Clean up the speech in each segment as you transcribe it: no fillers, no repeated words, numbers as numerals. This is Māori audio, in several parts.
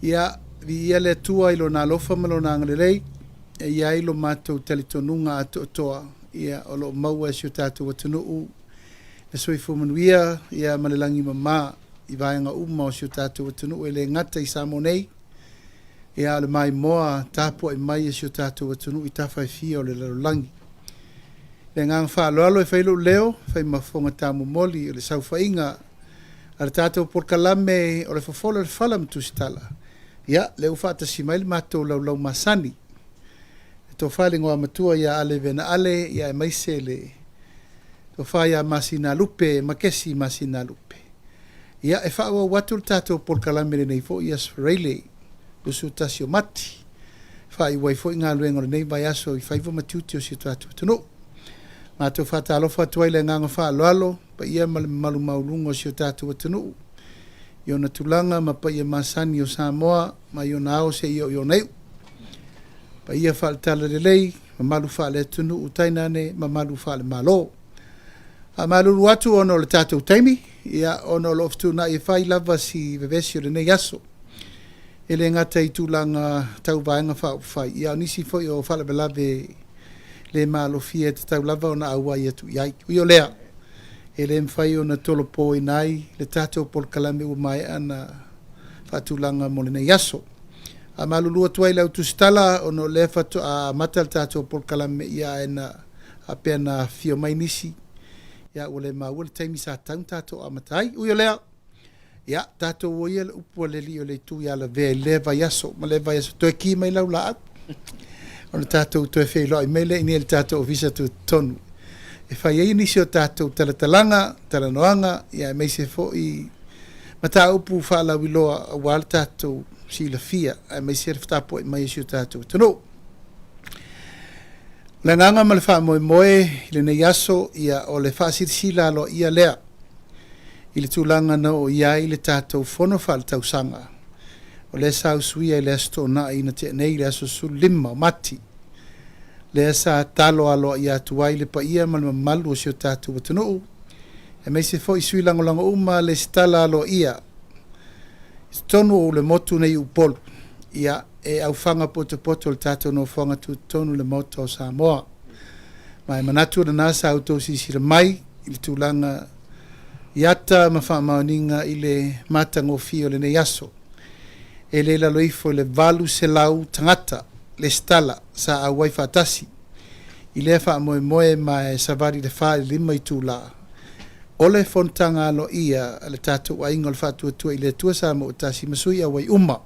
Ia vi ia le tua ilo na lofa malo na ngalelei e ia ilo matou talitonunga atoa ia o lo maua e sio tātou atunuu e soifo manuia ia malelangi mama i vaenga uma o sio tātou atunuu e le ngata i Samonei ia le mai moa tapo e mai e sio tātou atunuu i tawhai fia o le larolangi. Le ngang whaaloalo e whailo leo, whai mafonga tamu moli o le sauwhainga a le tātou porkalame o le whawhola le whalam tusitala. Ia, leo whaata si maili mātou lau masani. E tō whale ngoa matua ia ale vena ale, ia e maise le. Tō wha ia masina lupe, makesi masina lupe. Ia e whaua watu le tātou porkalame le nei fo ia sreile, usu tasio mati. Wha i wai fo i ngā luenga le nei vai aso i whaivo matiuti o si tātou tano. Mātou whata alofa tuai le nganga wha aloalo, pa ia malu maulungo o si tātou tano. Yo na tulanga ma pa ia masani o Samoa ma yo na ao se yo nei pa ia fa tala le lei ma malu fa le tunu utainane ma malu fa le malo a malu watu ono le tatu taimi ia ono loftu na i fai lava si vevesi le nei aso ele ngata i tulanga tau vaenga fa fai ia nisi foi o fa le belave le malo fie te tau lava ona aua ia tu ia yo lea ele mfai ona tolo po inai le tato por kalame u mai ana fatulanga mo le yaso a malulu tuai lau tustala ono le fatu a matal tato por kalame ia ena apena fio mai nisi ia ole ma ul taimi sa tato a matai u lea ia tato wo ia upo le li le tu ia la ve leva yaso ma leva yaso to ki mai lau la ona tato to fe lo mai le ni el tato visa tu tonu e fai ei nisi o tātou talatalanga, talanoanga, ia e meise fo i mata upu whala wiloa a wale tātou si la fia, e meise e whatapo e mai isi o tātou tano. Le nganga ma le wha moe moe, le nei aso, ia o le wha sila lo ia lea, i le tūlanga na o ia i le tātou whono whale tau sanga, o le sau suia i le asto na i na te nei le aso su lima o mati, le sa talo alo ia tuai le pa ia mal malu o sio tatu watunu e me se foi sui lango uma le stala alo ia tonu o le motu nei upol ia e au fanga poto le tatu no fanga tu tonu le moto o Samoa mai manatu na nasa auto si mai il tulanga iata mafamaninga ile matango fio le neyaso e le la loifo le valu se lau tangata le stala sa a wai fatasi i le fa moe mai savari le fa lima i tula o le fontanga lo ia le tatu wa ingol fatu tu i le tua sa mo tasi masui a wai uma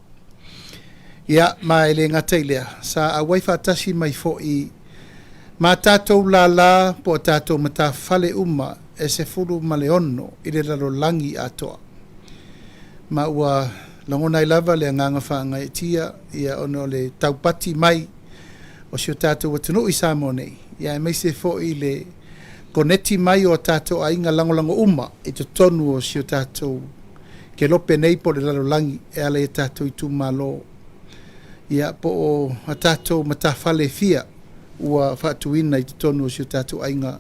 ia mai le ngata ilea sa a wai fatasi mai fo i ma tatu la po tatu mata fale uma e se fulu maleono i le lalo langi atoa ma ua langona i lava le nganga whaanga e tia ia ono le taupati mai o sio tātou watunu i Samonei. Ia e meise fo i le koneti mai o tātou a inga langolango uma i te tonu o sio tātou ke lope nei po le lalolangi e ale e tātou i tu malo. Ia po o a tātou matawhale fia ua whatuina i te tonu o sio tātou a inga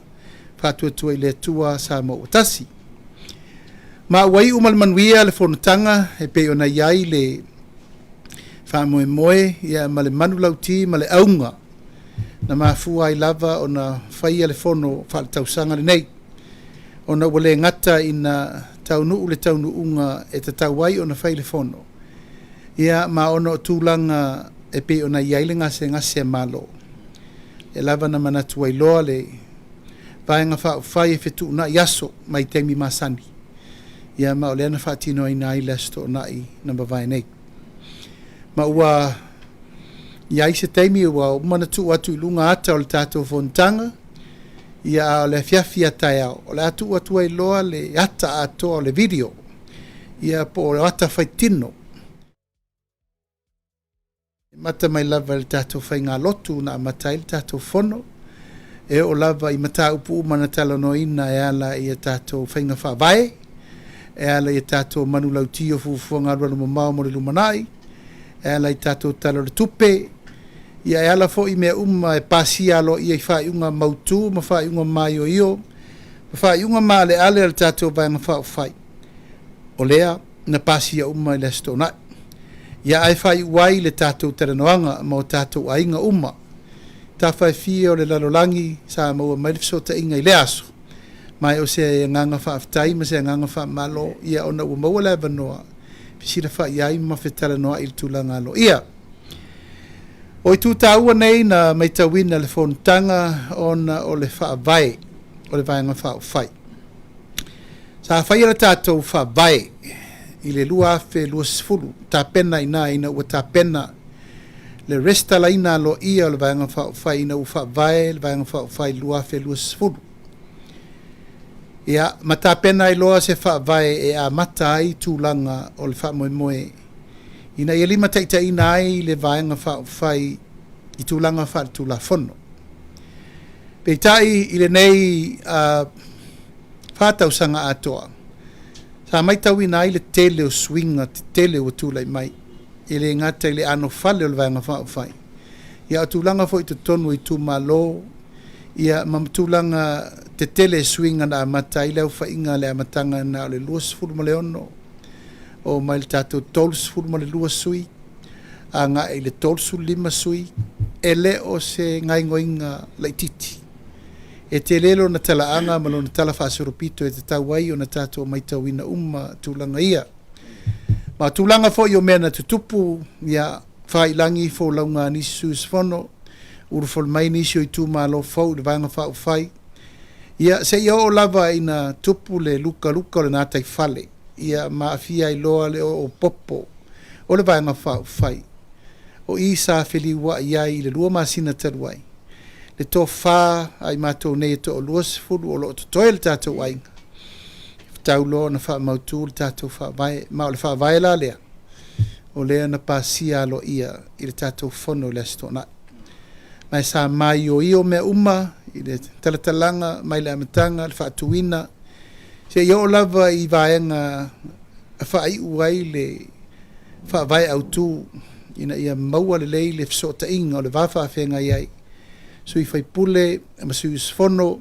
whatuatua i le tua Samo o tasi. Ma wai umal manuia le fonotanga e pe ona iai le wha moe ia ma le manu lauti ma le aunga na mafua i lava ona whaia le fono whale tausanga le nei ona wale ngata ina taunu le taunu unga e te tauai ona whai le fono ia ma ona tūlanga e pe ona iai le ngase malo e lava na manatu ai loa le vaenga whai e whetu na yaso mai teimi masani ia ma o leana whaatino ai nai lesto nai namba vai nei. Ma ua ia se teimi ua manatu atu i lunga ata o le tātou fontanga ia o le fiafia tai au. O le atu ai loa le ata atoa o le video ia po o le ata whaitino. Mata mai lava le tātou whainga lotu na matai le tātou fono e o lava i mata upu umana talano ina e ala i a tātou whainga whawai e ala i tātou manu lautio fufuanga arwana mamau mo le lumanai, e ala i tātou talo le tupe, ia e ala fo i mea e pasi alo i whai unga mautu, ma whai unga mai o io, ma whai unga maa le ale al tātou vanga whai. O lea, na pasi a i le stonai. ia ai fai wai le tātou teranoanga mo tātou ainga uma. Ta fai fia o le lalolangi sa maua mai le fisota inga i le aso. Mai o se nganga whaaftai ma se nganga wha malo ia ona ua maua le avanoa. Pisira wha iai ma whetara noa il tūlanga alo. Ia, o i tūtaua nei na mai tawina le whontanga ona o le wha vai, o le vaianga wha o whai. Sa whai ala tātou wha vai, i le lua afe lua sifuru, tā pena ina ua tā pena le resta la ina lo ia o le vaianga wha o whai ina ua wha vai, le vaianga wha o whai lua afe lua sifuru. Ia, ma tā pena i loa se wha vai e a mata ai tūlanga o le wha moe moe. Ina ia lima taita ina ai le vaianga wha o whai i tūlanga wha le tūla whono. Peitai i le nei whātau sanga atoa. Sa mai tau ina ai le tele o swinga, te tele o tūlai mai. I le ngata i le ano whale o le vaianga wha o whai. Ia o tūlanga fo i te tonu i tū malo. Ia mamtulanga te tele swinga na amata i leo whainga le amatanga na le lua sifuru ma le ono. O mai le tātou tolu sifuru ma le lua sui. A ngā i le tolu su lima sui. E le o se ngai ngoinga lai titi. E te lelo na talaanga malo na tala whaasoropito e te tauai o na tātou mai tauina tūlanga ia. Ma tūlanga fo i o mea na tutupu ia whailangi fo launga nisi suisfono. Uru fol mai nisi o i tū malo fau le vanga wha o whai. Ia se ia o lava ina tupu le luka o le nātai whale. Ia maafia i loa le o popo o le vanga wha o whai. O i sa whili wa iai le lua masina taruai. Le tō wha ai mātou nei to o lua sifuru o lo to toi le tātou ainga. Tau loa na wha mautu le tātou wha vai, ma o le wha vai la lea. O lea na pāsia lo ia i le tātou whono le astona. Mai sa mai o io me i le talatalanga, mai le amatanga, le whaatuina. Se i o lava i vaenga a whai uai le whaavai au tū, ina ia maua le lei le fsota inga o le whawhawhenga iai. Sui whai pule, ma sui sfono,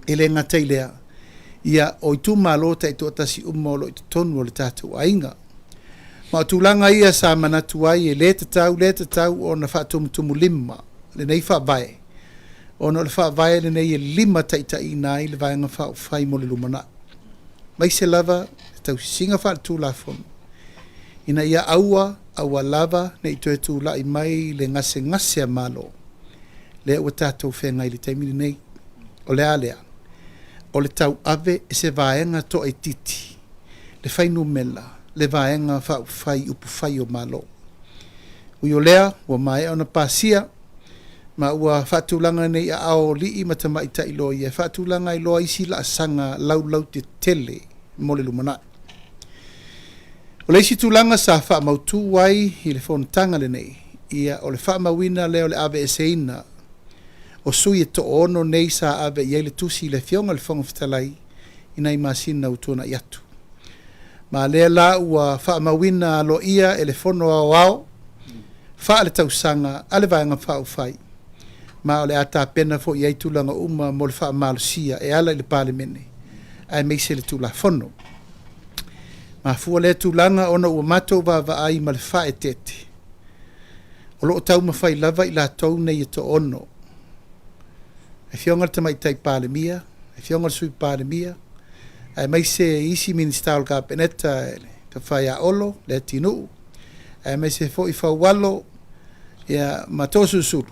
e le ngatai lea. Ia o i tū malota i tō tasi o lo i tonu o le tātou ainga. Ma o tūlanga ia sa manatu ai e le tatau o na whaatumutumu lima. Le nei wha vai. Ono le wha vai le nei e lima taita i nai le vai ngā wha whai mo le lumana. Mai se lava, tau singa wha tū la fono. Ina ia aua lava, nei tue tū la i mai le ngase a malo. Le ua tātou whenga i le taimini nei. O le alea. O le tau ave e se vaenga to ai titi. Le whainu mela. Le vaenga wha whai upu whai o malo. Ui o lea, ua mai ona pāsia. Ma ua whaatulanga nei a ao lii matamaita i loa ia. Whaatulanga i loa isi la sanga lau te tele mo le lumana. O le isi tūlanga sa wha mautu wai i le whontanga le nei. Ia o le wha mawina leo le ave eseina. O sui e to ono nei sa ave i le tusi i le fionga le whonga fitalai. Ina i masina utuana i atu. Ma lea la ua wha mawina lo ia e le whono ao. Wha le tausanga ale vaenga wha ufai. Ma o le ata pena fo i tūlanga mo le wha malusia e ala i le palemene. Ai meise le tūla whono. Ma fua le tūlanga ona ua matou wa ai ma le wha e tete. O loo tau mawhai lava i la tau nei e to ono. E fionga tamai tai palemia, e fionga sui palemia. Ai meise isi ministal ka peneta ka whai a olo, le tinu. Ai meise fo i whaualo ia matosu suru.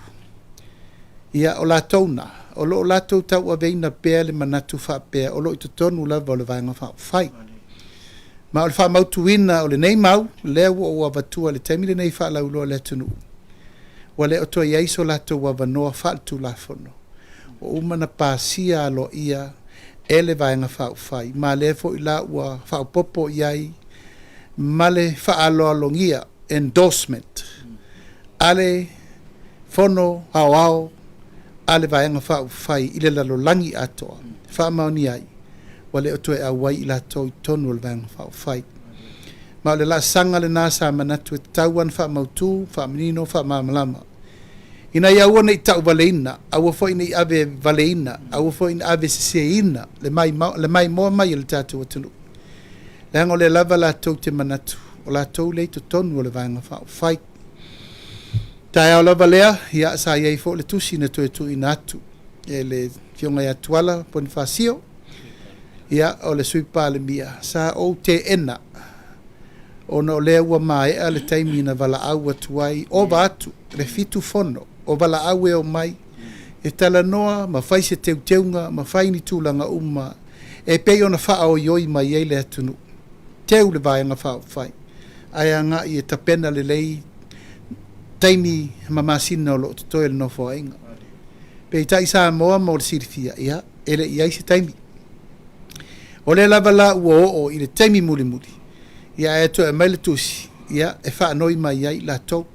Ia o la tauna, o lo la tau tau a veina pēr le manatu wha pēr, o lo i tonu lava o le vaenga whai. Ma o le wha mautuina o le nei mau, lea ua o avatua le taimi le nei wha lauloa le tunu. Wa le o toa iaiso la tau wa vanoa wha tu la fono. O umana pāsia alo ia e le vaenga whai. Ma le fo i la ua wha popo iai, ma le wha alo alongia, endorsement. Ale fono hao ale vaenga whai i le lalolangi atoa. Wha maoni ai. Wale o toe awai i la tau tonu le vaenga whai. Ma le la sanga le nasa manatu e tauan wha mautu, wha menino, wha mamalama. Ina ia ua nei tau valeina, aua fo nei ave valeina, aua fo nei ave seseina, le mai moa mai le tatu atunu. Le hango le lava la tau te manatu, o lātou le to tonu o le vaenga whai. Tai au lava lea, ia sa iei fo le tusi na toe tu ina atu. E le fionga ia tuala Bonifacio, ia o le suipa le mia. Sa o te ena, o na o lea ua mai le taimi na vala au atuai, o ba atu, le fitu fono, o vala au e o mai, e tala noa, ma fai se teu teunga, ma fai ni tūlanga uma, e pei ona wha o ioi mai ei le atunu. Teu le vaenga whai. Ai anga i e tapena le lei, taimi mamasina o lo tutoe le nofo ainga. Pei tai sa moa mo le sirifia, ia, ele iai se taimi. O le lava la ua o i le taimi muli muli. Ia e to e mai le tusi, ia e wha anoi mai iai la tau.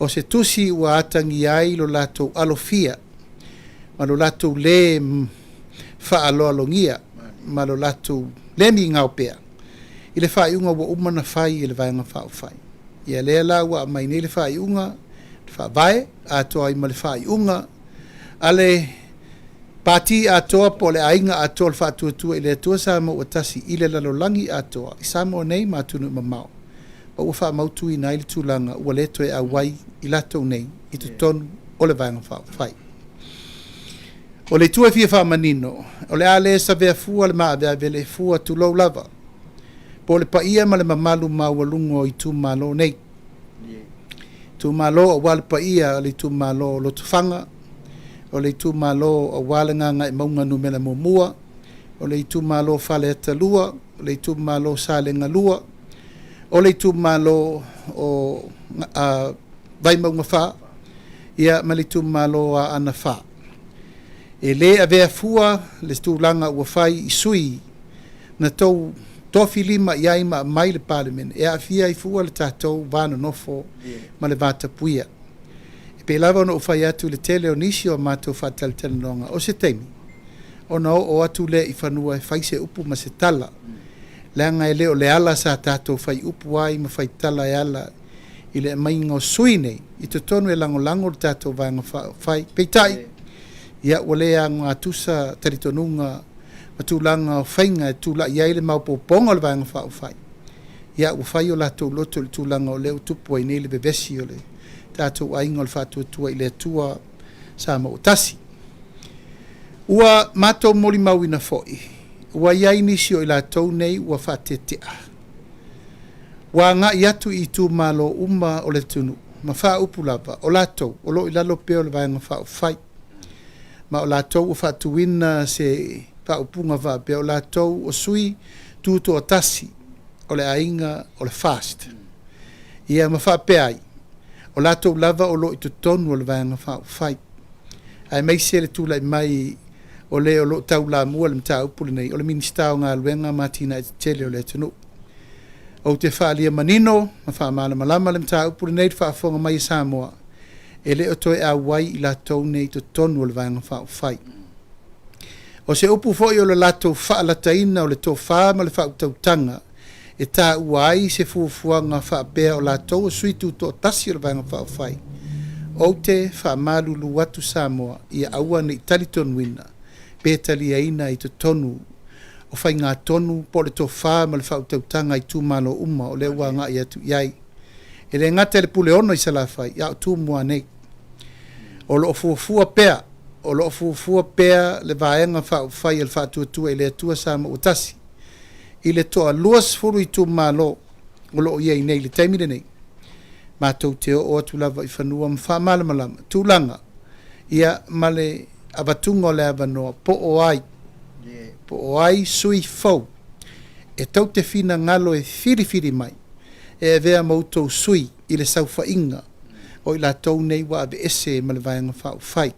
O se tusi ua atangi ai lo latou alofia, ma lo latou le wha aloalongia, ma lo latou le mi ngau pea. I le wha iunga ua umana whai i le vaenga whai. Ia lea la ua mai nei le wha iunga, le wha vae, a toa i ma le wha iunga, ale pati a toa po le ainga a toa le wha tua i le tua sa mo watasi i le lalolangi a toa, i sa mo nei ma tunu ma mau. Pa ua wha mautu i nai le tūlanga ua le toe a wai i latou nei, i tu tonu o le vaenga whai. O le tua fia wha manino, o le ale sa vea fua le maa vea vele fua tu lau lava, po le paia ma le mamalu mawalungo i tu malo nei. Tu malo o wale paia le tu malo lo tufanga, o le tu malo o wale nganga i maunga numela momua, o le tu malo fale atalua, o le tu malo sale ngalua, o le tu malo o vai maunga wha, ia ma le tu malo a ana wha. E le a vea fua, le stūlanga ua whai i sui, na tau tofi lima iai ma mai le parliament, e a fia i fua le tātou vāna nofo ma le vāta puia. E pe lava ona ufai atu le tele o nisi o mātou whātale tele nonga, o se teimi. Ona o atu le i whanua e whai se upu ma se tala. Leanga e leo le ala sa tātou whai upu ai ma whai tala e ala i le mai ngau sui nei, i te tonu e lango le tātou vānga whai. Peitai, ia wale a ngā tusa taritonunga ma tūlanga o whainga e tūla iai le maupo ponga le vānga whai. Ia ua whai o lātou loto le tūlanga o leo tupu ai nei le bevesi o le tātou ainga o le whātua tua i le atua sa ma utasi. Ua mātou moli mau ina foi. Ua iai nisi o i lātou nei ua whātetea. Ua ngā i atu i tū malo uma o le tunu. Ma wha upu lava o lātou o lo i lalo peo le vānga whai. Ma o lātou o whātuina se whaupunga wha peo lātou o sui tūto o tasi o le ainga o le fast. Ia ma wha peai. O lātou lava o lo i tutonu o le vānga whai. Ai mai se le tūla i mai o le o lo tau la mua le mta upule nei o le minister o ngā luenga matina i tele o le tunu. O te whaalia manino, ma wha maala malama le mta upule nei whaafonga mai i Samoa. E le o toi a wai i la tau nei to tonu o le vanga whai. O se upu foi o le lato whaalataina o le tō whaama le whautautanga e tā uai se fuafuanga whaapea o la tau o suitu tō tasi o le vanga whai. O te whaamalulu watu Samoa i aua ni taliton wina. Pētali aina i te tonu o whai ngā tonu po le tō whā ma le whautautanga i tūmalo uma o le ua ngā i atu iai. E le ngata le pule ono i salawhai, ia o tūmua nei. O lo fuafua pea, o lo fuafua pea le vaenga whai al whātuatua i le atua sama utasi. I le toa luas furu i tūmalo o lo iai nei le taimile nei. Mātou te o atu lava i whanua mwha malamalama, tūlanga, ia male abatunga o le abanoa, po o ai sui fau, e tau te whina ngalo e whiri mai, e vea mautou sui i le saufa inga, o i la tau nei wa ave ese ma le vaianga whai.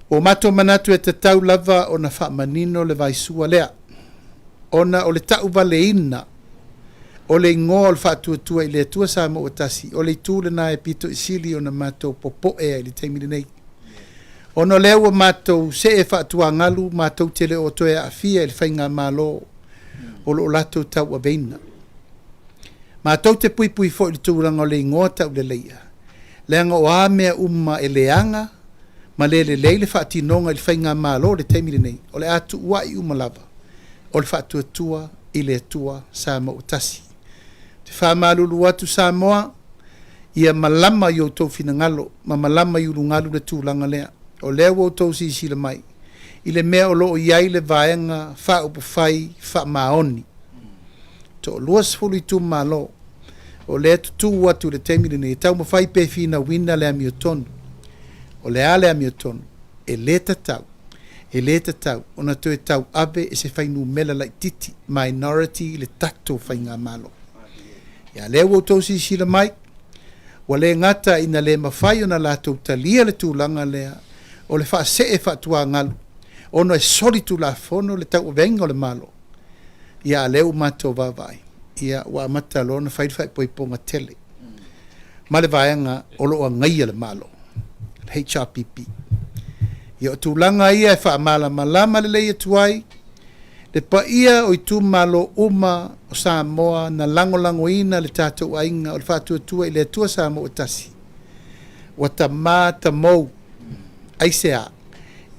O mato manatu e te tau lava o na wha manino le vai sua lea, ona o le tau vale ina, o le ingoa o le whātua i le atua sa mo o tasi, o le tūle na e pito i sili o na matou popo e ai le teimile nei. Ono lewa mātou se e whaatua ngalu, mātou te leo toe a fia e whainga mālo o lo lato tau a veina. Mātou te pui fo i tūranga o le ingoa tau le leia. Leanga o āmea umma e leanga, ma le leile whaatinonga i whainga mālo le teimile nei, o le atu ua i umalava, o le whaatua tua i le atua sa mo o tasi. te whamalulu atu Samoa, ia malama i o tau finangalo, ma malama i urungalu le tūlanga lea. O lea o tau sisila mai. I le mea o loo iai le vaenga, wha upu whai, wha maoni. To luas fulu i tu malo. O lea tutu atu le temile ne, tau ma whai pe fina wina lea mi o tonu. O lea lea mi o tonu. E le tatau. E le tatau. Ona to e tau ave e se whainu mela lai titi. Minority le tato whai ngā malo. Ia lea o tau sisila mai. Wa le ngata ina le mawhai ona la tau talia le tūlanga lea. O le wha se e wha tua ngalu. Ono e sori tu la fono le tau venga o le malo. Ia leu mato vavai. Ia wa mata lona whai poi ponga tele. Ma le vaenga o loa ngai le malo. HRPP. Ia o tūlanga ia e wha amala malama le leia tuai. Le pa ia o i tū malo uma o Samoa na lango ina le tātou ainga o le whātua tua i le tua Samoa o tasi. Wa ta mā ta mou aisea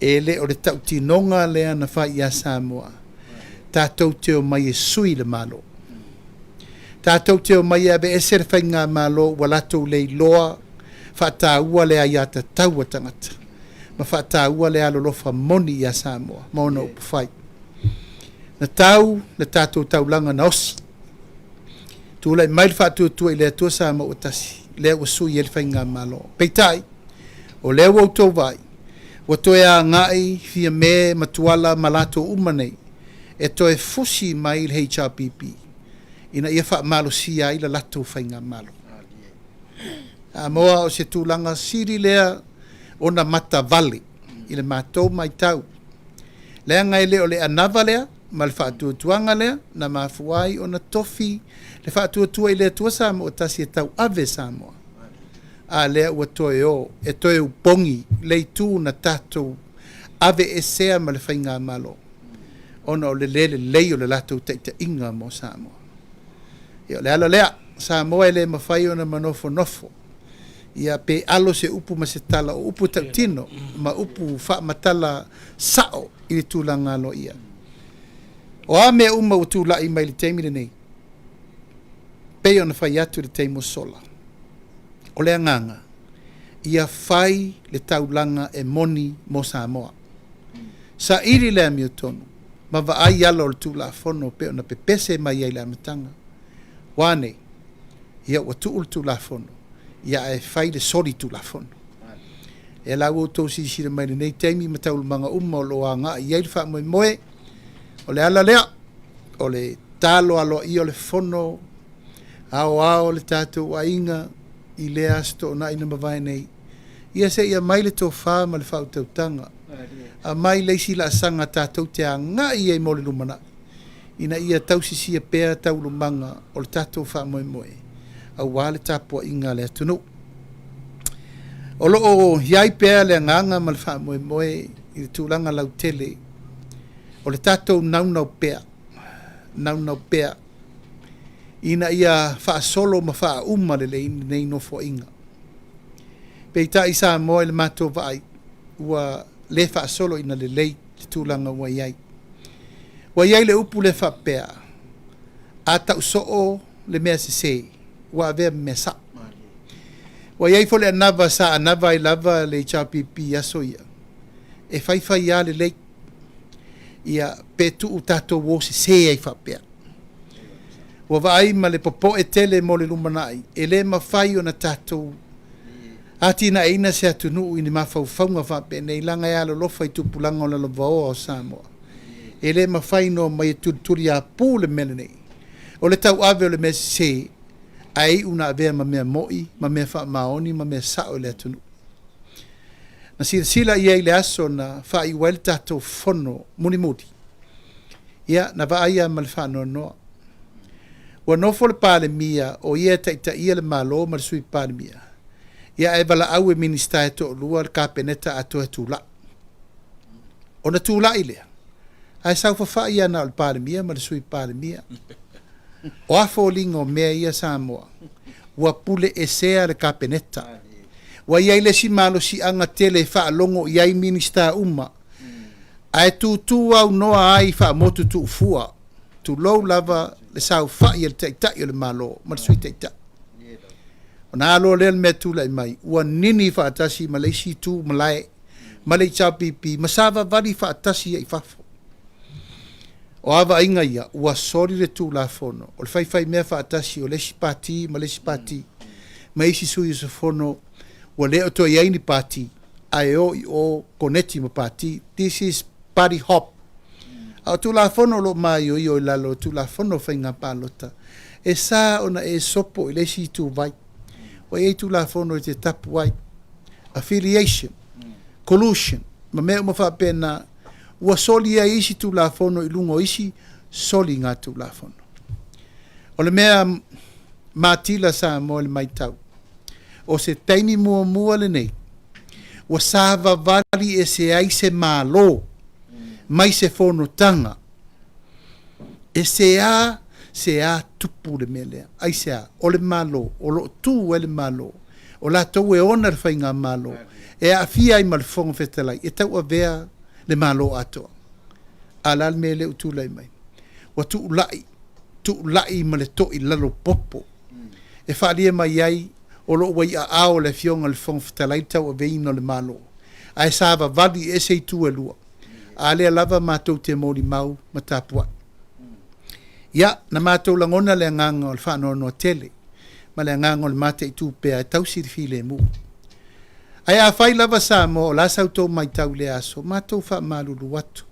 e le o le tau tinonga lea na wha ia Samoa. Tātou teo mai e sui le malo. Tātou teo mai e be e sere whai ngā malo walatou le loa wha ua lea ia ta taua tangata. Ma wha ua lea lolofa moni ia Samoa. Mauna upu whai. Na tau, na tātou taulanga na osi. Tūlai mai le whātua tua i lea tua Samoa o tasi. Lea ua sui e le whai ngā malo. Peitai, o lea wau tau vai. Wa toe a ngai fia me matuala malato umanei. E toe fusi mai le HRPP. Ina ia wha malo sia ila lato whai ngā malo. A moa o se tūlanga siri lea o na mata vale. I le mātou mai tau. Lea ngai leo le anava lea. Ma le whaatua tuanga lea. Na mafuai o na tofi. Le whaatua tua i lea tua Samoa o tasi e tau ave Samoa. A lea ua toe o. E toe upongi. Lei tū na tātou. Ave e sea ma le whai ngā malo. Ona o le lei o le latou taita inga mo Samoa. Ia le ala lea. Samoa e le mawhai o na manofo nofo. Ia pe alo se upu ma se tala o upu tautino. Ma upu wha matala sao i le tūlanga lo ia. O a mea uma o tūla i mai le teimile nei. Pei ona whai atu le teimo sola. O lea nganga. Ia whai le taulanga e moni mo Samoa. Sa iri lea mi o tonu. Ma wa ai alo le tūla fono pe ona pepese mai ai le amatanga. Wane. Ia wa tuu le tūla fono. Ia e whai le sori tūla fono. E lau o tō sisira mai le nei teimi ma taulu manga uma o loa ngā i eil wha moe moe. O le ala lea. O le talo alo i o le fono. Ao le tātou a inga. I lea sto na ina mawai nei. Ia se ia mai le tō wha ma le whau tautanga. A mai leisi la sanga tātou te a ngā i e mole lumana. Ina ia tausisia pēr taulu manga o le tātou wha moe moe. A wale tāpua inga le atunu. O loo hiai pēr le nganga ma le wha moe moe i le tūlanga lau tele. O le tātou naunau pēr. Naunau pēr. Ina ia wha solo ma wha uma le nei no fo inga. Peita isa moe le mato vai. Ua le wha solo ina le lei le tūlanga wa iai. Wa iai le upu le wha pēr. A tau soo le mea se se. Wa avea mea sa. Wa iai fo le anava sa anava i lava le HRPP aso ia. E whaiwhai ia le lei. Ia petu u tato wo se se ai wha pēr. Wa vai ma le popo e tele mo le lumanai. E le ma whai o na tato. Ati na eina se atunu i ni mawhauwhaunga whape nei langa e alo lofa i tupulanga o la lovao o Samoa. E le ma whai no mai e turi a pū le mele nei. O le tau ave o le mesi se. Ai una avea ma mea moi, ma mea wha maoni, ma mea sao le atunu. Na sila ia i le aso na wha i wael tato fono muni mudi. Ia na wa aia ma le wha noa noa. Wa nofo le pāle mia o ia taita ia le malo ma le sui pāle mia. Ia e wala au e minista e to lua le kāpeneta ato e tūla. O na tūla i lea. Ai sau wha ia na le pāle mia ma le sui pāle mia. O afo lingo mea ia Samoa. Wa pule e sea le kāpeneta. Wa iai le si malo si anga tele wha longo iai minista uma. Ai tu au noa ai wha motu tu ufua. Tu lou lava le sau fai le tai o le malo ma sui tai ona lo le me tu le mai ua nini fa atasi ma le si tu malai ma le chapipi ma sava vali fa atasi ai fafo o ava inga ia ua sori le tu la fono o le fai mea fa atasi o le si pati ma le si pati ma isi sui se fono ua le o to iai ni pati ai o koneti ma pati this is party hop a tu la fono lo mai o la lo tu la fono fai nga palota e sa ona e sopo le si tu vai o e tu la fono te tapu vai affiliation collusion ma me mo fa pena ua soli a isi tu la fono i lungo isi soli ngā tu la fono o le mea matila sa mo le mai tau o se taini mua le nei ua sava vali e se ai se malo mai se fono tanga e se a tupu le mele ai se a o le malo o lo tu e le malo o la tau e ona le whainga malo e a fia i malfongo fetalai e tau a vea le malo atoa ala le mele utu lai mai wa tu lai ma le to i lalo popo e whaalia mai ai o lo wai a ao le fionga le fongo fetalai tau a veino le malo ai sava vali e se tu e lua a lea lava mātou te mōri mau ma tāpua. Ia, na mātou langona le nganga o le whanau no tele, ma le nganga o le mate i tūpea e tau sirifi le mu. Ai a whai lava sa mo o la sautou mai tau le aso, mātou wha malulu watu.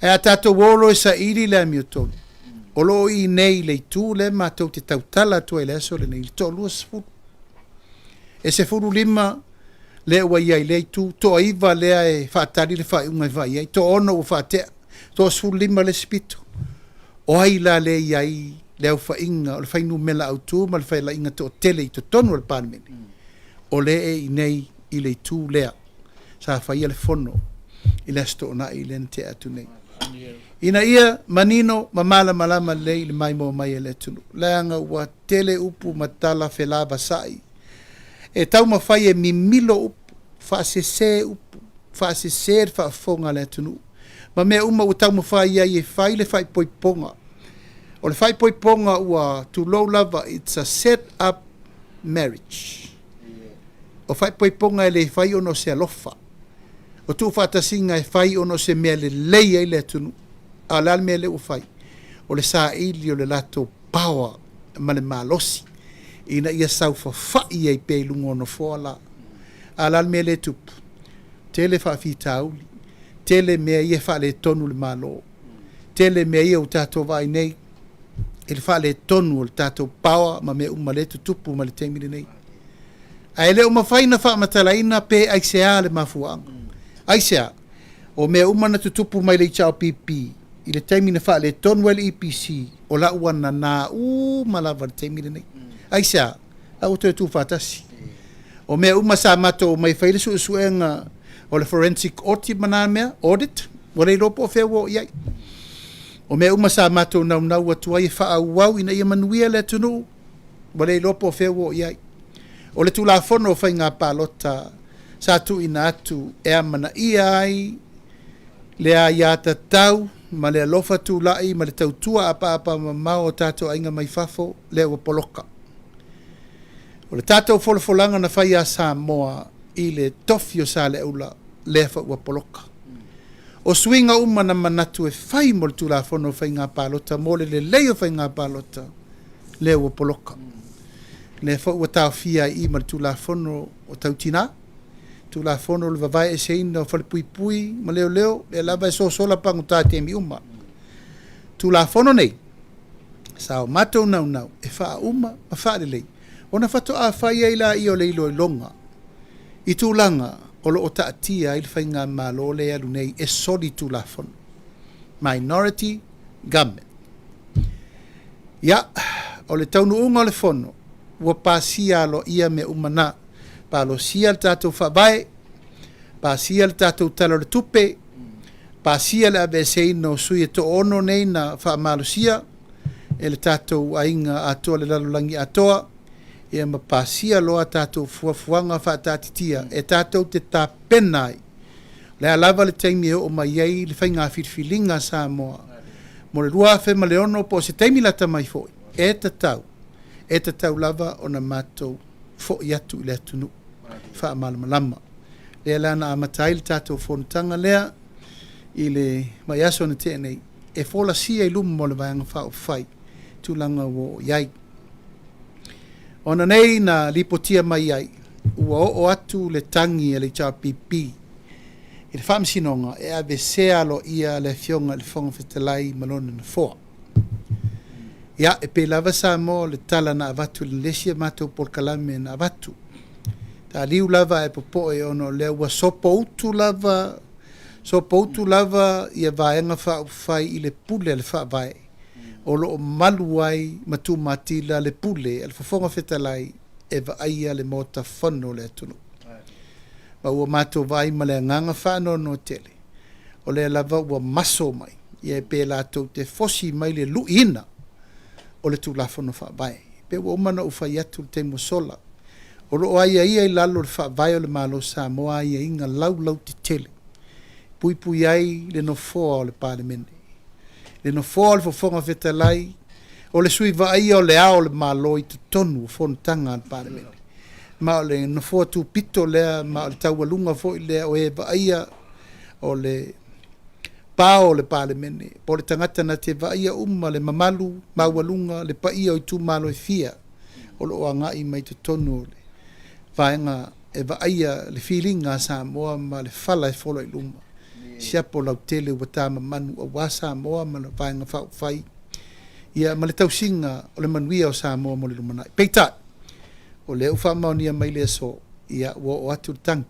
Ai a tātou wolo e sa iri le amiotonu. O lo i nei le tū le mātou te tau tala tu e le aso le nei li tō lua sefuru. E sefuru lima le wa ia le tu to iva le e fatali le fa unga vai ai to ono o fate to sul lima le spito o ai la le ai le fa inga o fa inu mela auto mal fa la inga to tele to tonu le pan o le e nei i le tu le sa fa ia le fono i le sto na i le te atu nei ina ia manino mamala malama le mai mo mai le tu le anga wa tele upu matala felava sai e tau mawhai e mimilo upu, whaasese upu, whaasese whaafonga le tunu. Ma mea uma u tau mawhai ai e whai le whai poiponga. O le whai poiponga ua to low lava, it's a set up marriage. O whai poiponga e le whai ono se alofa. O tu whaatasinga e whai ono se mea le leia i le tunu. A lal mea le u whai. O le saa ili o le lato power ma le malosi. Ina ia sau whawhai ai pei lungo no whoala. Alal mea le tupu. Tele whawhitauli. Tele mea ia wha le tonu le malo. Tele mea ia u tātou vai nei. Ele wha le tonu o le tātou pawa ma mea uma le tupu ma le teimile nei. Ai le uma whaina wha matalaina pe aisea le mafuanga. Aisea. O mea uma na tupu mai le chao pipi. I le teimine wha le tonu le EPC. O la uana na malava le teimile nei. Aisea, au te tu fatasi. O mea uma sa mato mai whaile suenga o le forensic audit manamea, audit, o le ropo o whewa o iai. O mea uma sa mato nau atua i wha au ina ia manuia le tunu, o le ropo o whewa o iai. O le tula fono o whai ngā pālota, sa tu ina atu e amana iai, le a iata tau, ma le alofa tu lai, ma le tautua apa mamau o tato ainga mai fafo, le o poloka. O le tātou folfolanga na whai a Samoa i le tofi o sa le ula lefa ua poloka. O swinga uma na manatu e whai mo le tula fono whai ngā pālota, mo le leo whai ngā pālota le ua poloka. Le wha ua tau fia i ma le tula fono o tautina, tula fono le vavai e seina o whale pui ma leo, le lava e sola pangu tāte mi uma. Tula fono nei, sao matou nau, e wha uma, ma wha lei. Ona fato a whai ai la i o leilo i longa. I tūlanga o lo o taatia i le whai ngā malo le alu nei e soli tūlafono. Minority government. Ia, o le taunu unga o le fono, ua pāsia lo ia me umana, pālo sia le tātou whabai, pāsia le tātou talo le tupe, pāsia le abesei no sui e to ono nei na whaamalo sia, e le tātou ainga atoa le lalolangi atoa, e ma pasia loa tātou fuafuanga whaatatitia e tātou te tāpenai le alava le taimi o mai ei le whainga whirwhilinga Samoa mo le rua fe maleono po se taimi la tamai foi e tatau lava ona matou fo yatu le tunu fa malama le lana amatai le tatou fontaga lea i le mai aso na tenei e fola sia i lumo mo le vaega faʻofai tulaga ua iai ona nei na lipotia mai ai ua oo atu le tagi e le itapipi i le faamasinoga e avesea aloia le afioga i le foga fetalai ma lona na foa ia e pei lava sa mo le tala na avatu i le lesi e matou polokalame na avatu taliu lava e popoe ono lea ua sopo utu lava ia vaega faaufai i le pule a le faavae o loo malu ai matumatila le pule a le fofoga fetalai e vaaia le motafono le atunuu ma ua matou vai ma le agaga faanono tele o le lava ua maso mai ia e pe latou te fosi mai le luʻiina o le tulafono faavae pe ua uma na ufai atu le taimuasola o loo aiaia i lalo le faavae o le malo Samoa aiaiga laulau tetele puipui ai le nofoa o le palemene le nofoa o le fofoga fetalai o le sui vaaia o le ao o le malo i totonu o fonotaga a le palemene ma o le nofoa tupito lea ma o le taualuga foʻi lea o e vaaia o le pao o le palemene po le tagata na te vaaia uma le mamalu maualuga le paia o i tumaloefia o loo agaʻi mai totonu o le vaega e vaaia le filiga a Samoa ma le fala e folo i luma siapo lautele ua tamamanu auā Samoa ma le vaega faʻufai ia ma le tausiga o le manuia o Samoa mo le lumanaʻi peitaʻi o le faamaonia mai le aso ia ua o atu le tagi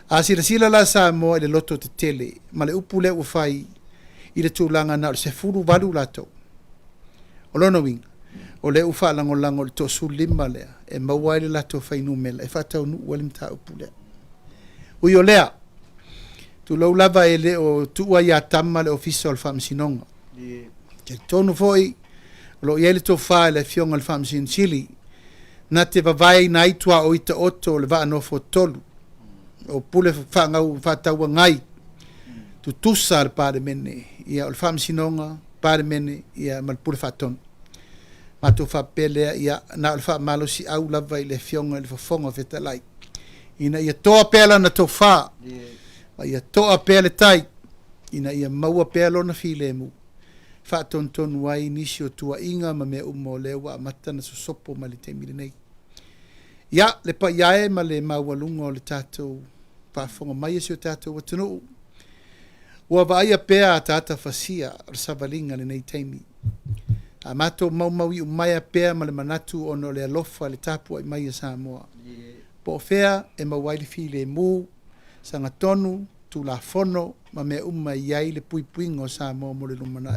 a silasila la Samoa i le loto tetele ma le upu lea ua fai i le tulaga na o le 18 latou o lona uiga o le faalagolago o le toʻasulima lea e maua ai le latou fainumela e faataunuu ai le mataupu lea ui o lea tulou lava e le o tuu ai atama le ofisa o le faamasinoga te tonu foʻi o loo iai le tofā e le afioga le faamasinosili na te vavae na aitu a o ita oto o le vaanofo tolu o pule faagau faatauagai tutusa le palemene ia o le faamasinoga palemene ia ma le pule faatonu matou faapelea ia na o le faamalosiʻau lava i le afioga i le fofoga fetalai ina ia toa pea lana tofā ma ia toa pea le tai ina ia maua pea lona filemu faatonutonu ai nisi o tuaʻiga ma mea uma o lea ua amata na sosopo ma le taimi lenei ia le paiae ma le maualuga o le tatou faafoga mai esi o tatou atunuu ua vaaia pea a tata fasia o le savaliga lenei taimi a matou maumau i umaia pea ma le manatu ona o le alofa le tapu ai mai a Samoa po o fea e mauai le filemu sagatonu tulafono ma mea uma i ai le puipuiga o Samoa mo le lumanaʻi